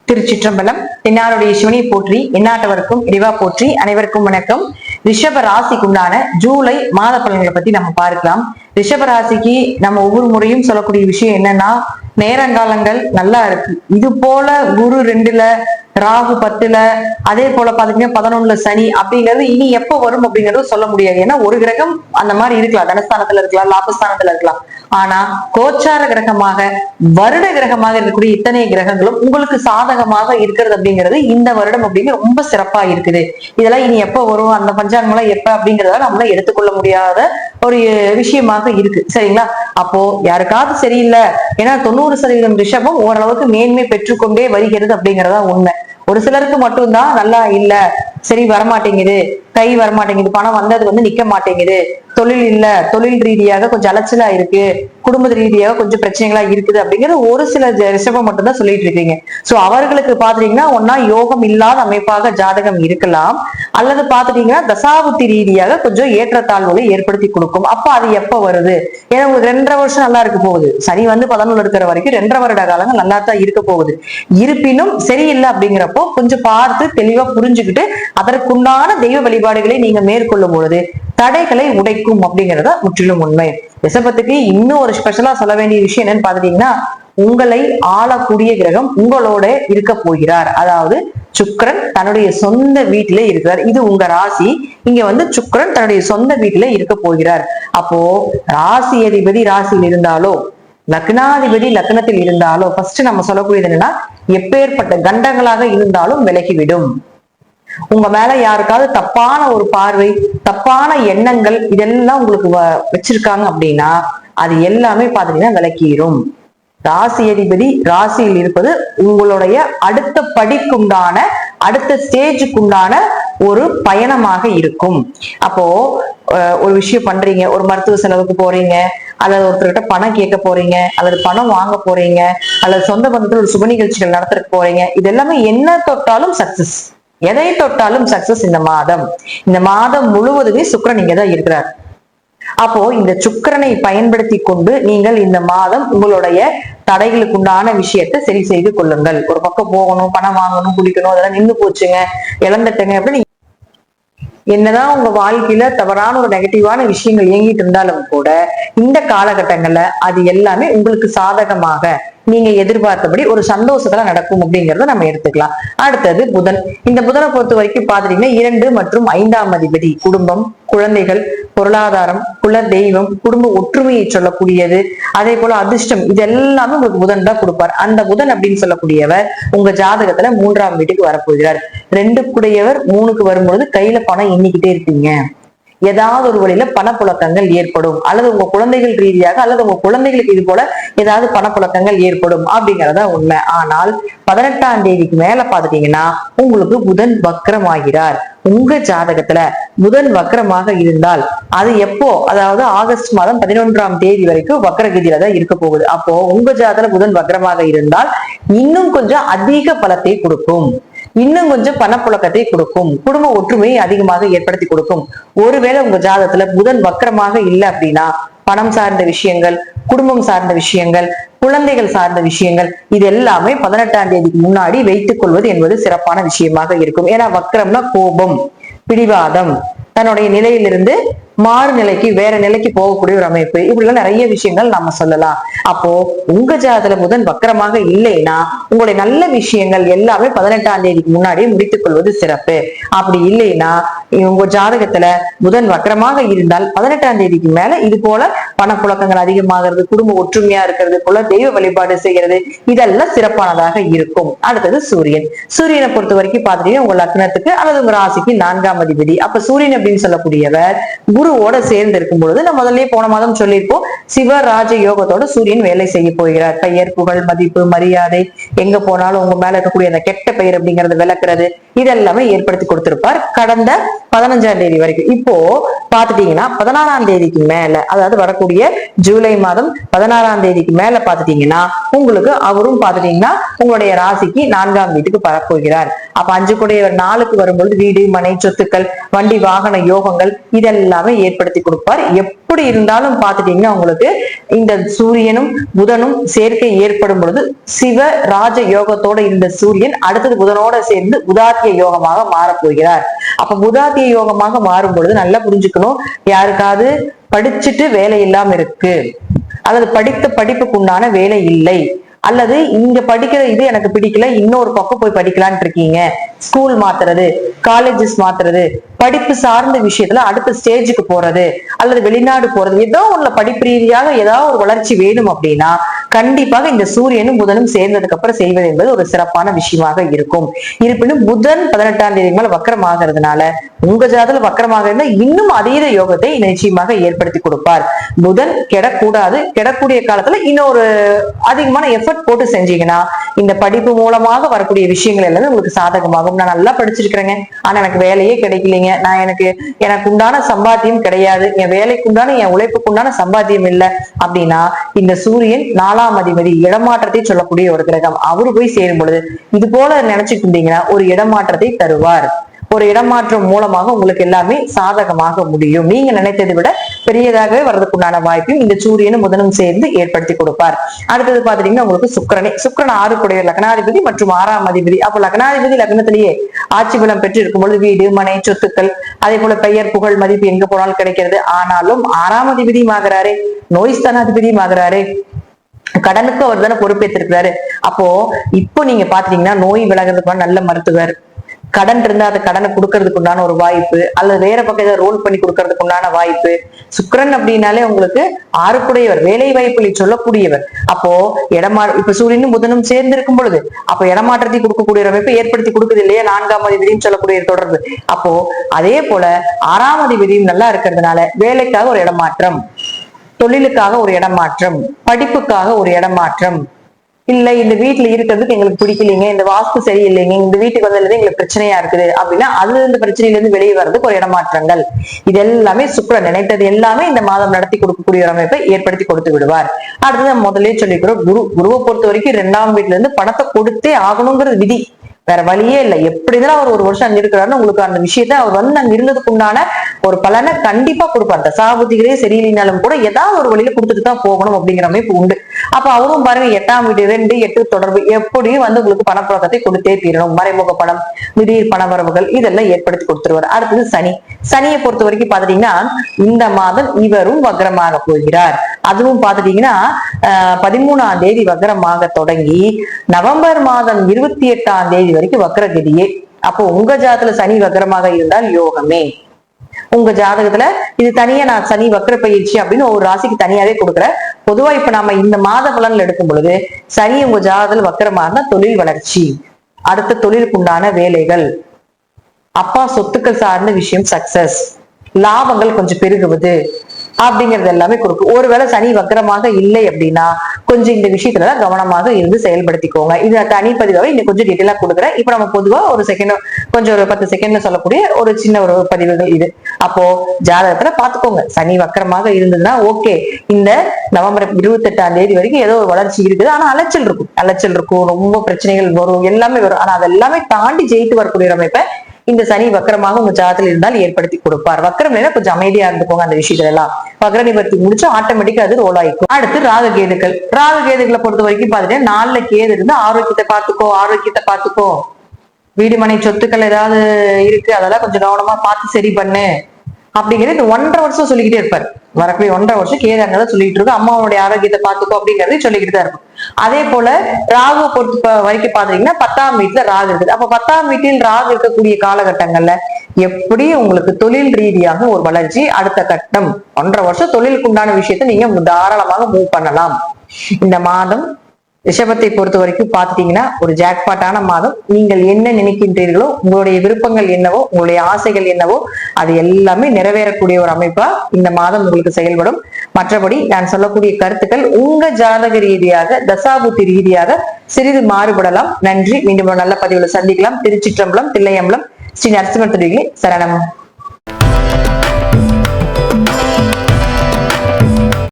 திருச்சிற்றம்பலம். தென்னாருடைய சிவனை போற்றி, எந்நாட்டவருக்கும் இறைவா போற்றி. அனைவருக்கும் வணக்கம். ரிஷப ராசிக்குண்டான ஜூலை மாத பலன்களை பத்தி நம்ம பார்க்கலாம். ரிஷப ராசிக்கு நம்ம ஒவ்வொரு முறையும் சொல்லக்கூடிய விஷயம் என்னன்னா, நேரங்காலங்கள் நல்லா இருக்கு. இது போல குரு 2ல, ராகு 10ல, அதே போல பாத்தீங்கன்னா 11ல சனி அப்படிங்கிறது இனி எப்ப வரும் அப்படிங்கறது சொல்ல முடியாது. ஏன்னா ஒரு கிரகம் அந்த மாதிரி இருக்கலாம், தனஸ்தானத்துல இருக்கலாம், லாபஸ்தானத்துல இருக்கலாம். ஆனா கோச்சார கிரகமாக, வருட கிரகமாக இருக்கக்கூடிய இத்தனை கிரகங்களும் உங்களுக்கு சாதகமாக இருக்கிறது அப்படிங்கிறது இந்த வருடம் அப்படிங்கிறது ரொம்ப சிறப்பா இருக்குது. இதெல்லாம் இனி எப்ப வரும், அந்த பஞ்சாங்கம்லாம் எப்ப அப்படிங்கிறத நம்மளால எடுத்துக்கொள்ள முடியாத ஒரு விஷயமாக இருக்கு. சரிங்களா? அப்போ யாருக்காவது சரியில்லை, ஏன்னா 90% ரிஷபம் ஓரளவுக்கு மேன்மை பெற்றுக்கொண்டே வருகிறது அப்படிங்கறதா உண்மை. ஒரு சிலருக்கு மட்டும்தான் நல்லா இல்ல, சரி வரமாட்டேங்குது, கை வரமாட்டேங்குது, பணம் வந்தது நிக்க மாட்டேங்குது, தொழில் இல்ல, தொழில் ரீதியாக கொஞ்சம் அலைச்சலா இருக்கு, குடும்ப ரீதியாக கொஞ்சம் பிரச்சனைகளா இருக்குது அப்படிங்கிறது ஒரு சில ரிஷபம் மட்டும் தான் சொல்லிட்டு இருக்கீங்க. சோ அவர்களுக்கு பாத்துட்டீங்கன்னா ஒன்னா யோகம் இல்லாத அமைப்பாக ஜாதகம் இருக்கலாம், அல்லது பாத்துட்டீங்கன்னா தசாபுத்தி ரீதியாக கொஞ்சம் ஏற்றத்தாழ்வுகளை ஏற்படுத்தி கொடுக்கும். அப்ப அது எப்ப வருது? ஏன்னா உங்களுக்கு 2.5 வருஷம் நல்லா இருக்க போகுது. சனி 11 இருக்கிற வரைக்கும் 2.5 வருட காலங்கள் நல்லா தான் இருக்க போகுது. இருப்பினும் சரியில்லை அப்படிங்கிறப்போ கொஞ்சம் பார்த்து தெளிவா புரிஞ்சுக்கிட்டு அதற்குண்டான தெய்வ வழிபாடுகளை நீங்க மேற்கொள்ளும் பொழுது தடைகளை உடைக்கும் அப்படிங்கறத முற்றிலும் உண்மை. ரிஷபத்துக்கு இன்னும் ஒரு ஸ்பெஷலா சொல்ல வேண்டிய விஷயம் என்னன்னு பாத்துட்டீங்கன்னா, உங்களை ஆளக்கூடிய கிரகம் உங்களோட இருக்க போகிறார். அதாவது சுக்கிரன் தன்னுடைய சொந்த வீட்டிலே இருக்கிறார். இது உங்க ராசி. இங்க சுக்கிரன் தன்னுடைய சொந்த வீட்டிலே இருக்க போகிறார். அப்போ ராசி அதிபதி ராசியில் இருந்தாலோ, லக்னாதிபதி லக்னத்தில் இருந்தாலோ, ஃபர்ஸ்ட் நம்ம சொல்லக்கூடியது என்னன்னா, எப்பேற்பட்ட கண்டங்களாக இருந்தாலும் விலகிவிடும். உங்க மேல யாருக்காவது தப்பான ஒரு பார்வை, தப்பான எண்ணங்கள் இதெல்லாம் உங்களுக்கு வச்சிருக்காங்க அப்படின்னா அது எல்லாமே பாத்தீங்கன்னா விலக்கிடும். ராசி அதிபதி ராசியில் இருப்பது உங்களுடைய அடுத்த படிக்குண்டான, அடுத்த ஸ்டேஜுக்குண்டான ஒரு பயணமாக இருக்கும். அப்போ ஒரு விஷயம் பண்றீங்க, ஒரு மருத்துவ செலவுக்கு போறீங்க, அல்லது ஒருத்தர்கிட்ட பணம் கேட்க போறீங்க, அல்லது பணம் வாங்க போறீங்க, அல்லது சொந்த பந்தத்தில் ஒரு சுப நிகழ்ச்சிகள் நடத்துறதுக்கு போறீங்க. இது எல்லாமே என்ன தொட்டாலும் சக்சஸ், எதை தொட்டாலும் சக்சஸ். இந்த மாதம் முழுவதுமே சுக்கிரன் இங்கதான் இருக்கிறார். அப்போ இந்த சுக்கிரனை பயன்படுத்தி கொண்டு நீங்கள் இந்த மாதம் உங்களுடைய தடைகளுக்கு உண்டான விஷயத்தை சரி செய்து கொள்ளுங்கள். ஒரு பக்கம் போகணும், பணம் வாங்கணும், குடிக்கணும், அதெல்லாம் நின்று போச்சுங்க, இழந்துட்டங்க அப்படின்னு என்னதான் உங்க வாழ்க்கையில தவறான ஒரு நெகட்டிவான விஷயங்கள் இயங்கிட்டு இருந்தாலும் கூட இந்த காலகட்டங்கள்ல அது எல்லாமே உங்களுக்கு சாதகமாக நீங்க எதிர்பார்த்தபடி ஒரு சந்தோஷத்துல நடக்கும் அப்படிங்கறத நம்ம எடுத்துக்கலாம். அடுத்தது புதன். இந்த புதனை பொறுத்த வரைக்கும் பாத்தீங்கன்னா 2 மற்றும் 5ஆம் அதிபதி குடும்பம், குழந்தைகள், பொருளாதாரம், குல தெய்வம், குடும்ப ஒற்றுமையை சொல்லக்கூடியது, அதே போல அதிர்ஷ்டம், இது எல்லாமே உங்களுக்கு புதன் தான் கொடுப்பார். அந்த புதன் அப்படின்னு சொல்லக்கூடியவர் உங்க ஜாதகத்துல 3ஆம் வீட்டுக்கு வரப்போகிறார். 2 3க்கு வரும்பொழுது கையில பணம் எண்ணிக்கிட்டே இருப்பீங்க. ஏதாவது ஒரு வழியில பணப்புழக்கங்கள் ஏற்படும், அல்லது உங்க குழந்தைகள் ரீதியாக, அல்லது உங்க குழந்தைகளுக்கு இது போல ஏதாவது பணப்புழக்கங்கள் ஏற்படும் அப்படிங்கறத உண்மை. ஆனால் 18ஆம் தேதிக்கு மேல பாத்துட்டீங்கன்னா உங்களுக்கு புதன் வக்ரமாகிறார். உங்க ஜாதகத்துல புதன் வக்ரமாக இருந்தால் அது எப்போ, அதாவது ஆகஸ்ட் மாதம் 11ஆம் தேதி வரைக்கும் வக்ரகதியில தான் இருக்க போகுது. அப்போ உங்க ஜாதகத்துல புதன் வக்ரமாக இருந்தால் இன்னும் கொஞ்சம் அதிக பலத்தை கொடுக்கும், இன்னும் கொஞ்சம் பணப்புழக்கத்தை கொடுக்கும், குடும்ப ஒற்றுமையை அதிகமாக ஏற்படுத்தி கொடுக்கும். ஒருவேளை உங்க ஜாதகத்துல புதன் வக்ரமாக இல்லை அப்படின்னா பணம் சார்ந்த விஷயங்கள், குடும்பம் சார்ந்த விஷயங்கள், குழந்தைகள் சார்ந்த விஷயங்கள், இது எல்லாமே 18ஆம் தேதிக்கு முன்னாடி வைத்துக் கொள்வது என்பது சிறப்பான விஷயமாக இருக்கும். ஏன்னா வக்ரம்னா கோபம், பிடிவாதம், தன்னுடைய நிலையிலிருந்து மாறு நிலைக்கு வேற நிலைக்கு போகக்கூடிய ஒரு அமைப்பு, இப்படிலாம் நிறைய விஷயங்கள் நம்ம சொல்லலாம். அப்போ உங்க ஜாதகத்துல புதன் வக்கரமாக இல்லைன்னா உங்களுடைய நல்ல விஷயங்கள் எல்லாமே 18ஆம் தேதிக்கு முன்னாடியே முடித்துக் கொள்வது சிறப்பு. அப்படி இல்லைன்னா உங்க ஜாதகத்துல புதன் வக்கரமாக இருந்தால் 18ஆம் தேதிக்கு மேல இது போல பணப்புழக்கங்கள் அதிகமாகிறது, குடும்ப ஒற்றுமையா இருக்கிறது, குல தெய்வ வழிபாடு செய்கிறது, இதெல்லாம் சிறப்பானதாக இருக்கும். அடுத்தது சூரியன். சூரியனை பொறுத்த வரைக்கும் பாத்தீங்கன்னா உங்க லக்னத்துக்கு அல்லது உங்க ராசிக்கு 4ஆம் அதிபதி. அப்ப சூரியன் அப்படின்னு சொல்லக்கூடியவர் குருவோட சேர்ந்து இருக்கும் பொழுது நம்ம முதல்லயே போன மாதம் சொல்லியிருப்போம், சிவராஜ யோகத்தோட சூரியன் வேலை செய்ய போகிறார். பெயர், புகழ், மதிப்பு, மரியாதை, எங்க போனாலும் உங்க மேல இருக்கக்கூடிய அந்த கெட்ட பெயர் அப்படிங்கறது விளக்குறது, இதெல்லாமே ஏற்படுத்தி கொடுத்திருப்பார் கடந்த 15ஆம் தேதி வரைக்கும். இப்போ பாத்துட்டீங்கன்னா 16ஆம் தேதிக்கு மேல, அதாவது வரக்கூடிய ஜூலை மாதம் 16ஆம் தேதிக்கு மேல பாத்துட்டீங்கன்னா உங்களுக்கு அவரும் பாத்துட்டீங்கன்னா உங்களுடைய ராசிக்கு 4ஆம் வீட்டுக்கு பரப்போகிறார். அப்ப 5 கூடியவர் 4க்கு வரும்பொழுது வீடு, மனை, சொத்துக்கள், வண்டி, வாகன யோகங்கள் இதெல்லாமே ஏற்படுத்தி கொடுப்பார். எப்படி இருந்தாலும் பாத்துட்டீங்கன்னா உங்களுக்கு இந்த சூரியனும் புதனும் சேர்க்கை ஏற்படும் பொழுது சிவ ராஜ யோகத்தோட இருந்த சூரியன் அடுத்தது புதனோட சேர்ந்து புதாத்திய யோகமாக மாறப்போகிறார். அப்ப புதாத்திய யோகமாக மாறும் பொழுது நல்லா புரிஞ்சுக்கணும், யாருக்காவது படிச்சுட்டு வேலை இல்லாம இருக்கு, அல்லது படித்த படிப்புக்கு உண்டான வேலை இல்லை, அல்லது இங்க படிக்கிற இது எனக்கு பிடிக்கல, இன்னொரு பக்கம் போய் படிக்கலான் இருக்கீங்க, ஸ்கூல் மாத்துறது, காலேஜஸ் மாத்துறது, படிப்பு சார்ந்த விஷயத்துல அடுத்த ஸ்டேஜுக்கு போறது, அல்லது வெளிநாடு போறது, ஏதோ ஒண்ணு படிப்பு ரீதியாக ஏதாவது ஒரு வளர்ச்சி வேணும் அப்படின்னா கண்டிப்பாக இந்த சூரியனும் புதனும் சேர்ந்ததுக்கு அப்புறம் செய்வது என்பது ஒரு சிறப்பான விஷயமாக இருக்கும். இருப்பினும் புதன் 18ஆம் தேதி மேல வக்கரமாகிறதுனால உங்க ஜாதகத்துல வக்கரமாக இருந்தா இன்னும் அதீத யோகத்தை நிச்சயமாக ஏற்படுத்தி கொடுப்பார். புதன் கெடக்கூடாது, கெடக்கூடிய காலத்துல இன்னொரு அதிகமான எஃபர்ட் போட்டு செஞ்சீங்கன்னா இந்த படிப்பு மூலமாக வரக்கூடிய விஷயங்கள் எல்லாமே உங்களுக்கு சாதகமாகும். நான் நல்லா படிச்சிருக்கிறேங்க, ஆனா எனக்கு வேலையே கிடைக்கலைங்க, நான் எனக்கு உண்டான சம்பாத்தியம் கிடையாது, என் வேலைக்கு உண்டான என் உழைப்புக்கு உண்டான சம்பாத்தியம் இல்லை அப்படின்னா இந்த சூரியன் 4ஆம் அதிபதி இடமாற்றத்தை சொல்லக்கூடிய ஒரு கிரகம், அவரு போய் சேரும் பொழுது இது போல நினைச்சிட்டு இருந்தீங்கன்னா ஒரு இடமாற்றத்தை தருவார். ஒரு இடமாற்றம் மூலமாக உங்களுக்கு எல்லாமே சாதகமாக முடியும். நீங்க நினைத்ததை விட பெரியதாகவே வர்றதுக்குண்டான வாய்ப்பையும் இந்த சூரியனும் புதனும் சேர்ந்து ஏற்படுத்தி கொடுப்பார். அடுத்தது பாத்தீங்கன்னா உங்களுக்கு சுக்கிரன் 6 கூடிய லக்னாதிபதி மற்றும் 6ஆம் அதிபதி. அப்ப லக்னாதிபதி லக்னத்திலேயே ஆட்சி பலம் பெற்று இருக்கும் பொழுது வீடு, மனை, சொத்துக்கள், அதே போல பெயர், புகழ், மதிப்பு எங்க போனாலும் கிடைக்கிறது. ஆனாலும் 6ஆம் அதிபதியும் ஆகிறாரு, நோய் ஸ்தானாதிபதியும் ஆகிறாரு, கடனுக்கு அவர் தானே பொறுப்பேற்றிருக்கிறாரு. அப்போ இப்போ நீங்க பாத்தீங்கன்னா நோய் விலகிறதுக்கான நல்ல மருத்துவர், கடன் இருந்தா அது கடனை கொடுக்கறதுக்கு உண்டான ஒரு வாய்ப்பு, அல்லது வேற பக்கம் ஏதாவது ரோல் பண்ணி கொடுக்கறதுக்கு உண்டான வாய்ப்பு. சுக்கிரன் அப்படின்னாலே உங்களுக்கு 6 கூடையவர், வேலை வாய்ப்புகளை சொல்லக்கூடியவர். அப்போ இப்ப சூரியனும் புதனும் சேர்ந்து இருக்கும் பொழுது அப்ப இடமாற்றத்தை கொடுக்கக்கூடிய அமைப்பை ஏற்படுத்தி கொடுக்குது இல்லையா 4ஆம் அதிபதியும் சொல்லக்கூடிய தொடர்பு. அப்போ அதே போல 6ஆம் அதிபதியும் நல்லா இருக்கிறதுனால வேலைக்காக ஒரு இடமாற்றம், தொழிலுக்காக ஒரு இடமாற்றம், படிப்புக்காக ஒரு இடமாற்றம், இல்ல இந்த வீட்டுல இருக்கிறதுக்கு எங்களுக்கு பிடிக்கலைங்க, இந்த வாஸ்து சரியில்லைங்க, இந்த வீட்டுக்கு வந்ததுல எங்களுக்கு பிரச்சனையா இருக்குது அப்படின்னா அதுல இருந்து பிரச்சனையில இருந்து வெளியே வர்றதுக்கு ஒரு இடமாற்றங்கள், இது எல்லாமே சுக்கிரன் நினைத்தது எல்லாமே இந்த மாதம் நடத்தி கொடுக்கக்கூடிய ஒரு அமைப்பை ஏற்படுத்தி கொடுத்து விடுவார். அடுத்தது முதலே சொல்லிக்கிறோம், குருவை பொறுத்த வரைக்கும் 2ஆம் வீட்டுல இருந்து பணத்தை கொடுத்தே ஆகணுங்கிறது விதி, வேற வழியே இல்லை. எப்படிதான் அவர் ஒரு வருஷம் அங்க இருக்கிறாருன்னு உங்களுக்கு அந்த விஷயத்த அவர் வந்து அங்க இருந்ததுக்கு உண்டான ஒரு பலனை கண்டிப்பா கொடுப்பார். தசாபுத்திகளே சரியில்லைனாலும் கூட ஏதாவது ஒரு வழியில கொடுத்துட்டு தான் போகணும் அப்படிங்கிற அமைப்பு உண்டு. அப்ப அவரும் பாருங்க 8ஆம் வீடு 2, 8 தொடர்பு எப்படியும் வந்து உங்களுக்கு பணப்புழக்கத்தை கொடுத்தே தீரணும். மறைமுக பணம், திடீர் பணவரவுகள் இதெல்லாம் ஏற்படுத்தி கொடுத்துருவார். அடுத்தது சனியை பொறுத்த வரைக்கும் பாத்துட்டீங்கன்னா இந்த மாதம் இவரும் வக்ரமாக போகிறார். அதுவும் பாத்துட்டீங்கன்னா 13ஆம் தேதி வக்ரமாக தொடங்கி நவம்பர் மாதம் 28ஆம் தேதி வரைக்கும் வக்ரகதியே. அப்போ உங்க ஜாதகத்துல சனி வக்ரமாக இருந்தால் யோகமே. உங்க ஜாதகத்துல இது தனியா நான் சனி வக்ர பயிற்சி அப்படின்னு ஒரு ராசிக்கு தனியாவே கொடுக்குறேன். பொதுவா இப்ப நம்ம இந்த மாத பலன்ல எடுக்கும் பொழுது சனி உங்க ஜாதகத்துல வக்ரமாக தொழில் வளர்ச்சி, அடுத்த தொழிலுக்கு உண்டான வேலைகள், அப்பா சொத்துக்கள் சார்ந்த விஷயம் சக்சஸ், லாபங்கள் கொஞ்சம் பெருகுவது அப்படிங்கிறது எல்லாமே கொடுக்கும். ஒருவேளை சனி வக்ரமாக இல்லை அப்படின்னா கொஞ்சம் இந்த விஷயத்துலதான் கவனமாக இருந்து செயல்படுத்திக்கோங்க. இது தனிப்பதிவாக இன்னும் கொஞ்சம் டீட்டெயிலா கொடுக்குறேன். இப்ப நம்ம பொதுவா ஒரு செகண்ட், கொஞ்சம் ஒரு 10 செகண்ட்ல சொல்லக்கூடிய ஒரு சின்ன ஒரு பதிவுகள் இது. அப்போ ஜாதகத்துல பாத்துக்கோங்க, சனி வக்ரமாக இருந்ததுன்னா ஓகே, இந்த நவம்பர் 28ஆம் தேதி வரைக்கும் ஏதோ ஒரு வளர்ச்சி இருக்குது, ஆனா அலைச்சல் இருக்கும், ரொம்ப பிரச்சனைகள் வரும், எல்லாமே வரும். ஆனா அதெல்லாமே தாண்டி ஜெயித்து வரக்கூடிய அமைப்பை இந்த சனி வக்கரமாக உங்க ஜாதகத்தில் இருந்தால் ஏற்படுத்தி கொடுப்பார். வக்கரம் கொஞ்சம் அமைதியா இருந்துக்கோங்க அந்த விஷயத்துல எல்லாம். வக்கர நிவர்த்தி முடிச்சு ஆட்டோமேட்டிக்கா அது ரோல் ஆயிக்கும். அடுத்து ராகு கேதுகளை பொறுத்த வரைக்கும் பாத்துட்டேன், 4ல கேது இருந்து ஆரோக்கியத்தை பாத்துக்கோ, வீடு மனை சொத்துக்கள் ஏதாவது இருக்கு அதெல்லாம் கொஞ்சம் கவனமா பார்த்து சரி பண்ணு அப்படிங்கிறது 1.5 வருஷம் சொல்லிக்கிட்டே இருப்பாரு. வரக்கூடிய 1.5 வருஷம் கேது அங்கதான் சொல்லிட்டு இருக்கும், அம்மாவுடைய ஆரோக்கியத்தை பாத்துக்கோ அப்படிங்கறதையும் சொல்லிக்கிட்டு தான் இருக்கும். அதே போல ராகு பொறுத்த வரைக்கும் பாத்தீங்கன்னா 10ஆம் வீட்டுல ராகு இருக்குது. அப்ப 10ஆம் வீட்டில் ராகு இருக்கக்கூடிய காலகட்டங்கள்ல எப்படி உங்களுக்கு தொழில் ரீதியாக ஒரு வளர்ச்சி, அடுத்த கட்டம் 1.5 வருஷம் தொழிலுக்கு உண்டான விஷயத்த நீங்க தாராளமாக மூவ் பண்ணலாம். இந்த மாதம் ரிஷபத்தை பொறுத்த வரைக்கும் பாத்துட்டீங்கன்னா ஒரு ஜாக்பாட்டான மாதம். நீங்கள் என்ன நினைக்கின்றீர்களோ, உங்களுடைய விருப்பங்கள் என்னவோ, உங்களுடைய ஆசைகள் என்னவோ அது எல்லாமே நிறைவேறக்கூடிய ஒரு அமைப்பா இந்த மாதம் உங்களுக்கு செயல்படும். மற்றபடி நான் சொல்லக்கூடிய கருத்துக்கள் உங்க ஜாதக ரீதியாக, தசாபுத்தி ரீதியாக சிறிது மாறுபடலாம். நன்றி. மீண்டும் ஒரு நல்ல பதிவுல சந்திக்கலாம். திருச்சிற்றம்பலம், தில்லையம்பலம், ஸ்ரீ நரசிம்மர் திருடிகளே சரணம்.